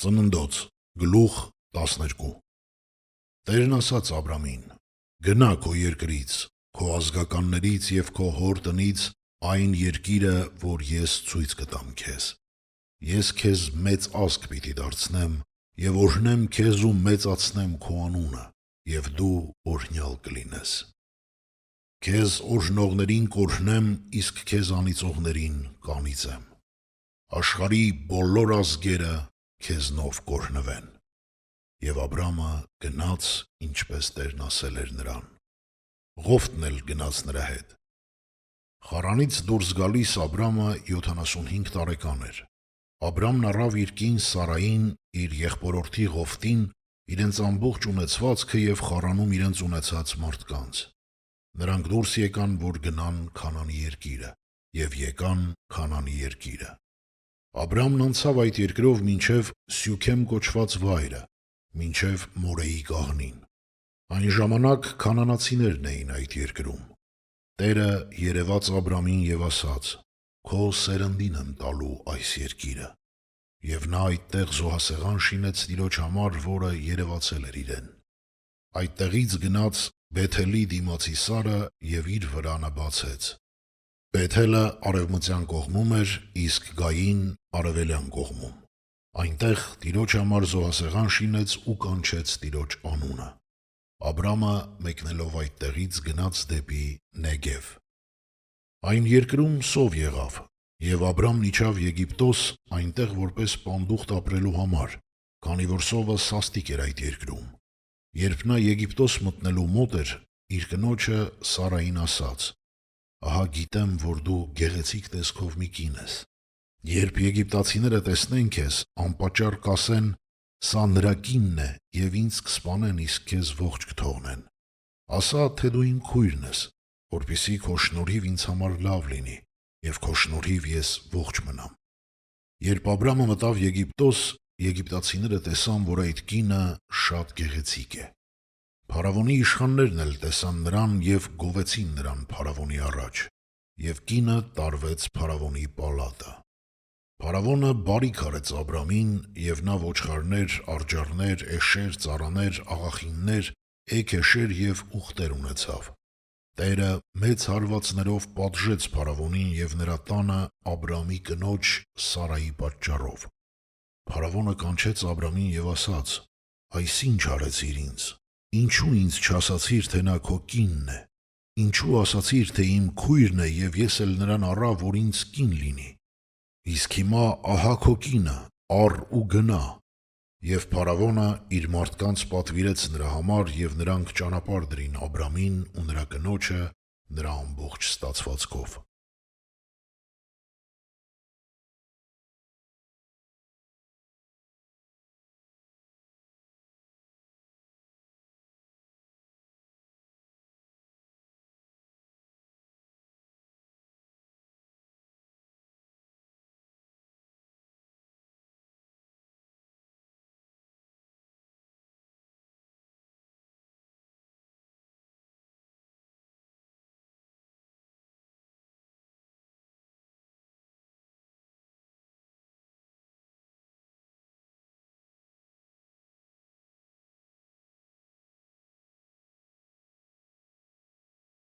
Ծննդոց, գլուխ 12 Տերն ասաց Աբրամին. գնա քո երկրից, քո ազգականներից և քո հոր տնից այն երկիրը, որ ես ցույց կտամ քեզ։ Ես քեզ մեծ ազգ պիտի դարձնեմ և օրհնեմ քեզ ու մեծացնեմ քո անունը, և դու օրհնյալ կլինես։ Քեզ օրհնողներին կօրհնեմ, իսկ քեզ անիծողներին կանիծեմ։ Աշխարհի բոլոր ազգերը քեզնով կօրհնվեն։ Եվ Աբրամը գնաց, ինչպես Տերն ասել էր նրան։ Ղովտն էլ գնաց նրա հետ։ Խարանից դուրս գալիս Աբրամը 75 տարեկան էր։ Աբրամն առավ իր կին Սարային, իր եղբորորդի Ղովտին, իրենց ամբողջ ունեցվածքը և Խարանում իրենց ունեցած մարդկանց։ Նրանք դուրս եկան, որ գնան Քանանի երկիրը, և եկան Քանանի երկիրը։ Աբրամն անցավ այդ երկրով մինչև Սյուքեմ կոչված վայրը, մինչև Մորեի գաղնին։ Այն ժամանակ քանանացիներն էին այդ երկրում։ Տերը երևաց Աբրամին և ասաց. «Քո սերնդին եմ տալու այս երկիրը»։ Եվ նա այդտեղ զոհասեղան շինեց Տիրոջ համար, որը երևացել էր իրեն։ Այդտեղից գնաց Բեթելի դիմացի Սարը և իր վրանը բացեց։ Բեթելը արևմտյան կողմում էր, իսկ Գային արևելյան կողմում։ Այնտեղ Տիրոջ համար զոհասեղան շինեց ու կանչեց Տիրոջ անունը։ Աբրամը մեկնելով այդտեղից գնաց դեպի Նեգև։ Այն երկրում սով եղավ, և Աբրամն իջավ Եգիպտոս այնտեղ որպես պանդուխտ ապրելու համար, քանի որ սովը սաստիկ էր այդ երկրում։ Երբ նա Եգիպտոս մտնելու մոտ էր, իր կնոջը Սարային ասաց. «Ահա գիտեմ, որ դու գեղեցիկ տեսքով մի կին ես։ Երբ եգիպտացիները տեսնեն քեզ, անպատճառ կասեն. սա նրա կինն է և ինձ կսպանեն, իսկ քեզ ողջ կթողնեն։ Ասա, թե դու իմ քույրն ես, որպեսզի քո շնորհիվ ինձ համար լավ լինի, և քո շնորհիվ ես ողջ մնամ»։ Երբ Աբրամը մտավ Եգիպտոս, եգիպտացիները տեսան, որ այդ կինը շատ գեղեցիկ է։ Փարավոնի իշխաններն էլ տեսան նրան և գովեցին նրան փարավոնի առաջ, և կինը տարվեց փարավոնի պալատը։ Փարավոնը բարիք արեց Աբրամին, և նա ոչխարներ, արջառներ, էշեր, ծառաներ, աղախիններ, էգ-էշեր և ուղտեր ունեցավ։ Տերը մեծ հարվածներով պատժեց փարավոնին և նրա տանը Աբրամի կնոջ Սարայի պատճառով։ Փարավոնը կանչեց Աբրամին և ասաց. «Այս ինչ արեցիր ինձ, ինչու ինձ չասացիր, թե նա քո կինն է, ինչու ասացիր, թե իմ քույրն է, և ես էլ նրան առա, որ ինձ կին լինի։ Իսկ հիմա ահա քո կինը, առ ու գնա»։ Եվ փարավոնը իր մարդկանց պատվիրեց նրա համար, և նրանք ճանապարհ դրին Աբրամին ու նրա կնոջը նրա ամբողջ ստացվածքով։